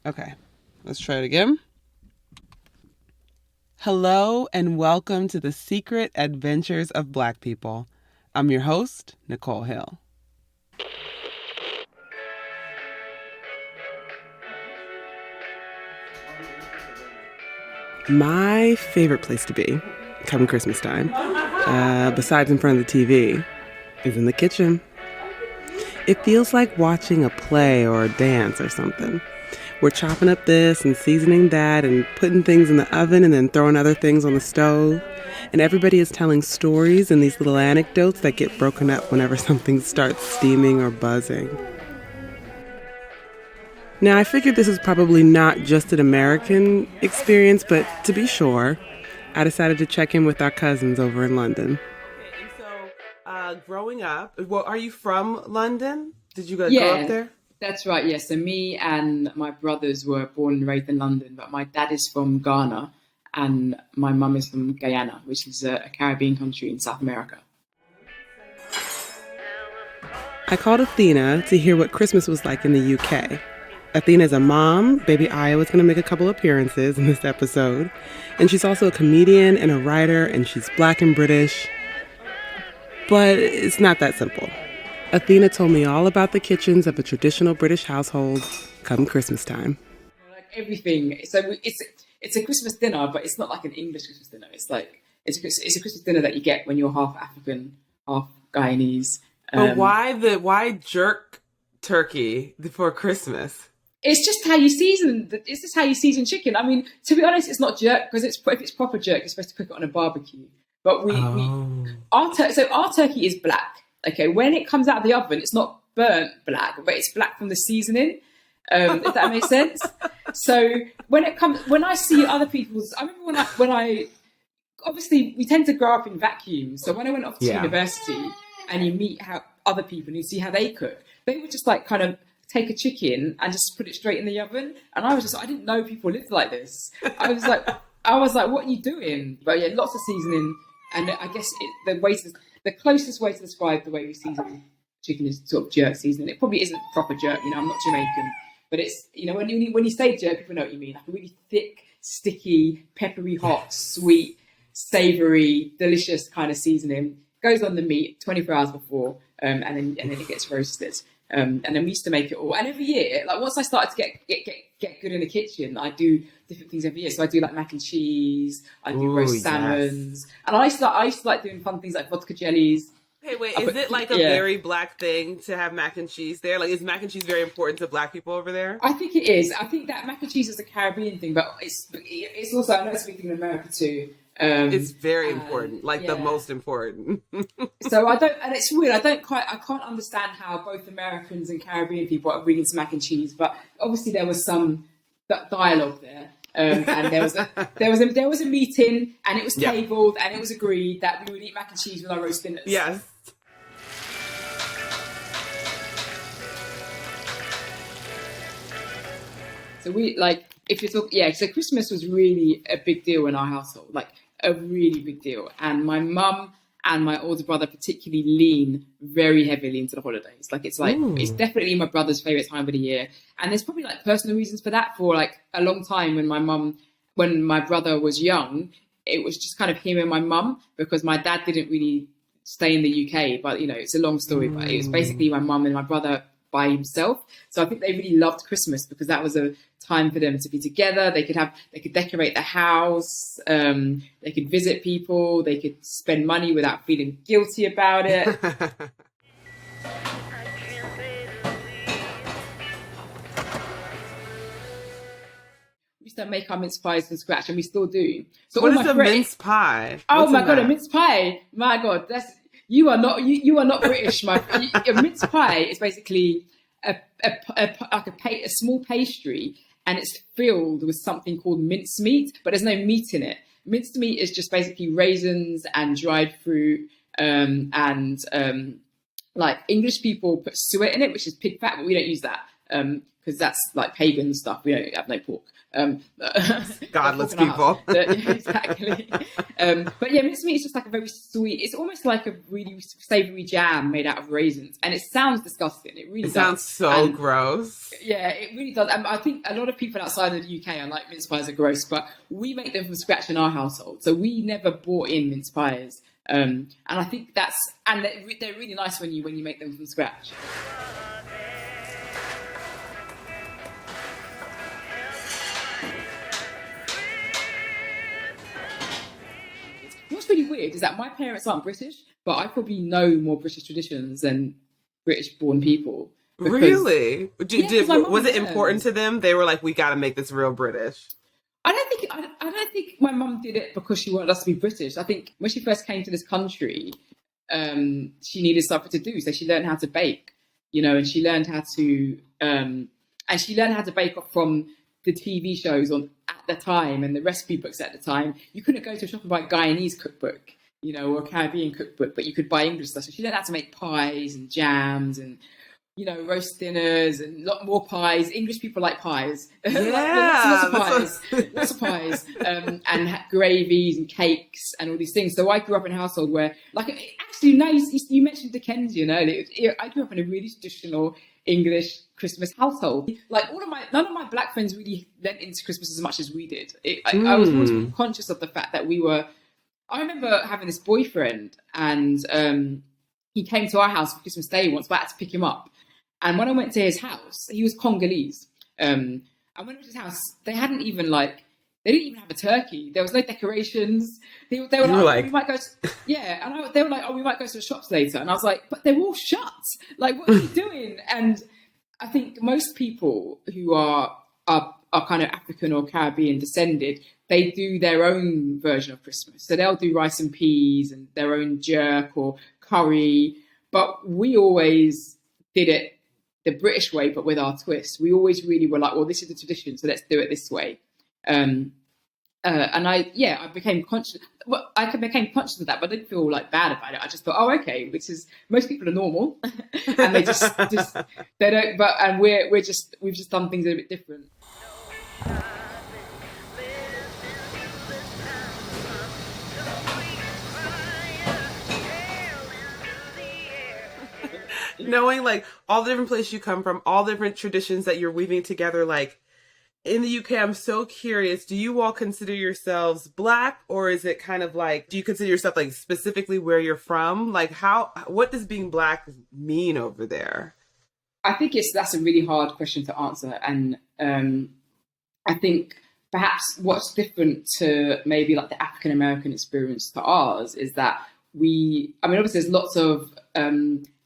Okay, let's try it again. Hello and welcome to the Secret Adventures of Black People. I'm your host, Nicole Hill. My favorite place to be, come Christmas time, besides in front of the TV, is in the kitchen. It feels like watching a play or a dance or something. We're chopping up this and seasoning that and putting things in the oven and then throwing other things on the stove. And everybody is telling stories and these little anecdotes that get broken up whenever something starts steaming or buzzing. Now, I figured this is probably not just an American experience, but to be sure, I decided to check in with our cousins over in London. Okay, and so growing up, well, are you from London? Did you grow up Yeah, there? that's right. Yeah. So me and my brothers were born and raised in London, but my dad is from Ghana and my mum is from Guyana, which is a Caribbean country in South America. I called Athena to hear what Christmas was like in the UK. Athena's a mom. Baby Iowa's going to make a couple appearances in this episode. And she's also a comedian and a writer, and she's black and British. But it's not that simple. Athena told me all about the kitchens of a traditional British household come Christmas time. Like everything. So it's a Christmas dinner, but it's not like an English Christmas dinner. It's a Christmas dinner that you get when you're half African, half Guyanese. But why jerk turkey before Christmas? It's just how you season. It's just how you season chicken. I mean, to be honest, it's not jerk because if it's proper jerk, you're supposed to cook it on a barbecue. But our turkey is black. Okay, when it comes out of the oven, it's not burnt black, but it's black from the seasoning. If that makes sense. So when I see other people's, I remember when I obviously we tend to grow up in vacuums. So when I went off to university and you meet how other people and you see how they cook, they would just like kind of take a chicken and just put it straight in the oven. And I didn't know people lived like this. I was like, what are you doing? But yeah, lots of seasoning. And I guess the closest way to describe the way we season chicken is sort of jerk seasoning. It probably isn't proper jerk, I'm not Jamaican. But it's, when you say jerk, people know what you mean. Like a really thick, sticky, peppery, hot, sweet, savoury, delicious kind of seasoning. Goes on the meat 24 hours before, and then it gets roasted. And then we used to make it all. And every year, like once I started to get good in the kitchen, I do different things every year. So I do like mac and cheese, I do roast salmons, and I used to like doing fun things like vodka jellies. Hey, wait, is it like a very black thing to have mac and cheese there? Like, is mac and cheese very important to black people over there? I think it is. I think that mac and cheese is a Caribbean thing, but it's also, I know it's a big thing in America too. It's very important, like the most important. So and it's weird. I can't understand how both Americans and Caribbean people are really into mac and cheese, but obviously there was some dialogue there. And there was a meeting, and it was tabled, and it was agreed that we would eat mac and cheese with our roast dinners. Yes. So so Christmas was really a big deal in our household, like a really big deal. And my mum and my older brother particularly lean very heavily into the holidays. Like it's definitely my brother's favorite time of the year. And there's probably like personal reasons for that. For like a long time when my brother was young, it was just kind of him and my mum, because my dad didn't really stay in the UK, but it's a long story, but it was basically my mum and my brother by himself. So I think they really loved Christmas because that was a time for them to be together. They could decorate the house, they could visit people, they could spend money without feeling guilty about it. We used to make our mince pies from scratch, and we still do. So what is a mince pie? Oh my god, a mince pie! My god, you are not British. A mince pie is basically a small pastry, and it's filled with something called mincemeat, but there's no meat in it. Minced meat is just basically raisins and dried fruit, and like English people put suet in it, which is pig fat, but we don't use that. because that's like pagan stuff. We don't have no pork. Godless people. Exactly. But yeah, mincemeat is just like a very sweet. It's almost like a really savoury jam made out of raisins, and it sounds disgusting. It really sounds so gross. Yeah, it really does. I think a lot of people outside of the UK are like mince pies are gross, but we make them from scratch in our household, so we never bought in mince pies. And I think they're really nice when you make them from scratch. What's really weird is that my parents aren't British, but I probably know more British traditions than British-born people. Really? Was it important to them? They were like, we got to make this real British. I don't think my mum did it because she wanted us to be British. I think when she first came to this country, she needed something to do, so she learned how to bake, and she learned how to bake off from the TV shows on at the time and the recipe books at the time. You couldn't go to a shop and buy a Guyanese cookbook, or a Caribbean cookbook, but you could buy English stuff. So she learned how to make pies and jams and roast dinners and a lot more pies. English people like pies. Yeah. Lots of pies. And gravies and cakes and all these things. So I grew up in a household where, actually, now you mentioned Dickensian earlier. I grew up in a really traditional English Christmas household. None of my black friends really lent into Christmas as much as we did. I was always conscious of the fact that I remember having this boyfriend, and he came to our house for Christmas Day once, but I had to pick him up. And when I went to his house, he was Congolese. And when I went to his house, they didn't even have a turkey. There was no decorations. They were like, we might go to, yeah. And they were like, we might go to the shops later. And I was like, but they're all shut. Like, what are you doing? And I think most people who are kind of African or Caribbean descended, they do their own version of Christmas. So they'll do rice and peas and their own jerk or curry. But we always did it the British way, but with our twist. We always really were like, well, this is the tradition, so let's do it this way. And I became conscious. Well, I became conscious of that, but I didn't feel bad about it. I just thought, oh, okay, most people are normal, and they just they don't. But we've just done things a bit different. Knowing all the different places you come from, all the different traditions that you're weaving together, in the UK, I'm so curious, do you all consider yourselves Black, or is it kind of do you consider yourself specifically where you're from? What does being Black mean over there? I think that's a really hard question to answer. And I think perhaps what's different to maybe the African-American experience to ours is that obviously there's lots of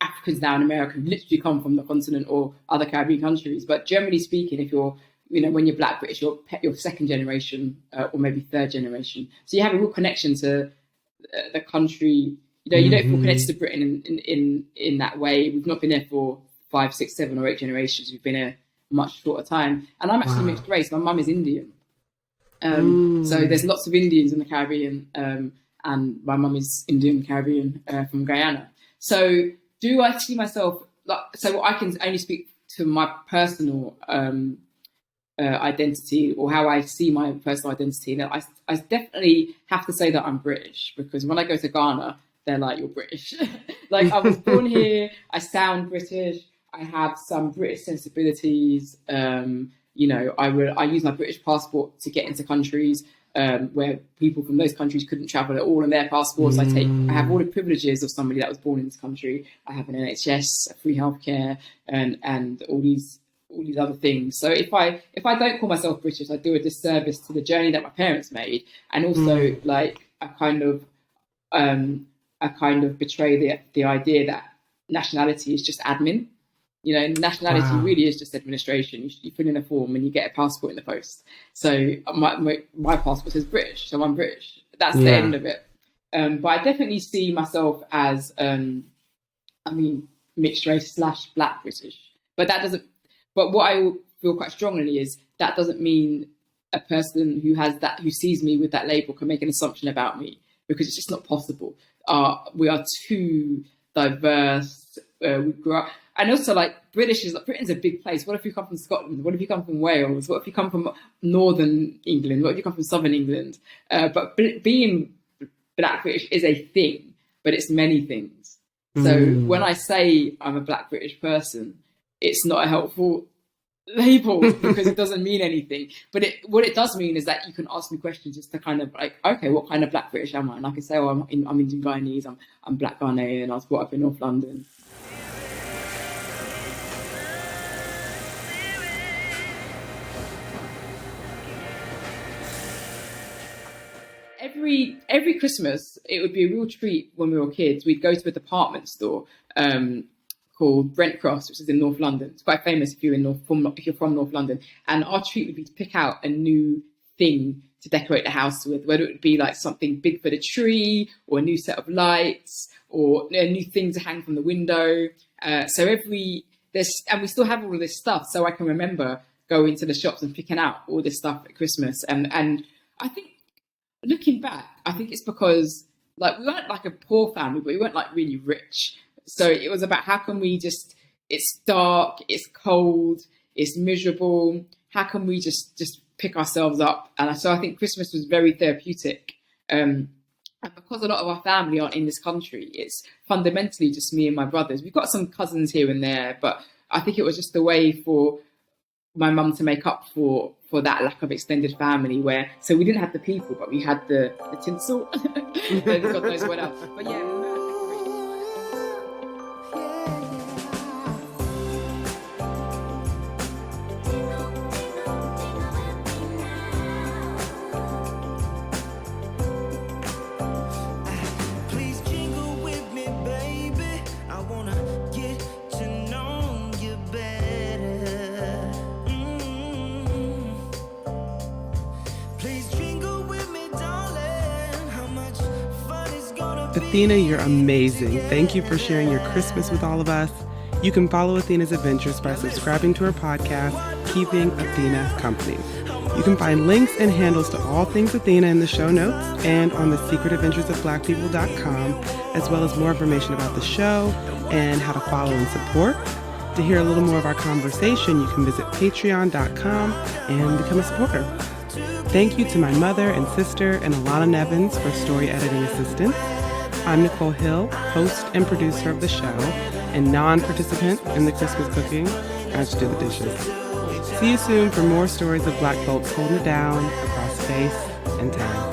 Africans now in America who literally come from the continent or other Caribbean countries. But generally speaking, if you're, when you're Black British, you're second generation or maybe third generation. So you have a real connection to the country. You don't feel connected to Britain in that way. We've not been there for 5, 6, 7 or 8 generations. We've been here a much shorter time. And I'm actually mixed race. My mum is Indian. So there's lots of Indians in the Caribbean. And my mum is Indian Caribbean from Guyana. So do I see myself so I can only speak to my personal identity, or how I see my personal identity. Now, I definitely have to say that I'm British, because when I go to Ghana, they're like, you're British. I was born here, I sound British, I have some British sensibilities. I use my British passport to get into countries where people from those countries couldn't travel at all in their passports. I have all the privileges of somebody that was born in this country. I have an NHS, free healthcare, and all these other things. So if I don't call myself British, I do a disservice to the journey that my parents made, and also I kind of betray the idea that nationality is just admin. Nationality really is just administration. You fill in a form and you get a passport in the post. So my passport says British, so I'm British. That's the end of it. But I definitely see myself as, mixed race / Black British. But what I feel quite strongly is that doesn't mean a person who sees me with that label can make an assumption about me, because it's just not possible. We are too diverse. We grew up. And also, like, Britain's a big place. What if you come from Scotland? What if you come from Wales? What if you come from northern England? What if you come from southern England? But being Black British is a thing, but it's many things. So when I say I'm a Black British person, it's not a helpful label because it doesn't mean anything. But what it does mean is that you can ask me questions just to kind of like, okay, what kind of Black British am I? And I can say, oh, I'm Indian Guyanese, I'm Black Ghanaian, and I was brought up in North London. Every Christmas, it would be a real treat when we were kids. We'd go to a department store called Brent Cross, which is in North London. It's quite famous if you're from North London. And our treat would be to pick out a new thing to decorate the house with, whether it would be like something big for the tree, or a new set of lights, or a new thing to hang from the window. And we still have all of this stuff. So I can remember going to the shops and picking out all this stuff at Christmas. And I think, looking back, I think it's because like we weren't like a poor family, but we weren't like really rich. So it was about how can we it's dark, it's cold, it's miserable. How can we just pick ourselves up? And so I think Christmas was very therapeutic. And because a lot of our family aren't in this country, it's fundamentally just me and my brothers. We've got some cousins here and there, but I think it was just a way for my mum to make up for that lack of extended family so we didn't have the people, but we had the tinsel. And God knows what else. But yeah. Athena, you're amazing. Thank you for sharing your Christmas with all of us. You can follow Athena's adventures by subscribing to her podcast, Keeping Athena Company. You can find links and handles to all things Athena in the show notes and on thesecretadventuresofblackpeople.com, as well as more information about the show and how to follow and support. To hear a little more of our conversation, you can visit patreon.com and become a supporter. Thank you to my mother and sister and Alana Nevins for story editing assistance. I'm Nicole Hill, host and producer of the show, and non-participant in the Christmas cooking. I just do the dishes. See you soon for more stories of Black folks holding it down across space and time.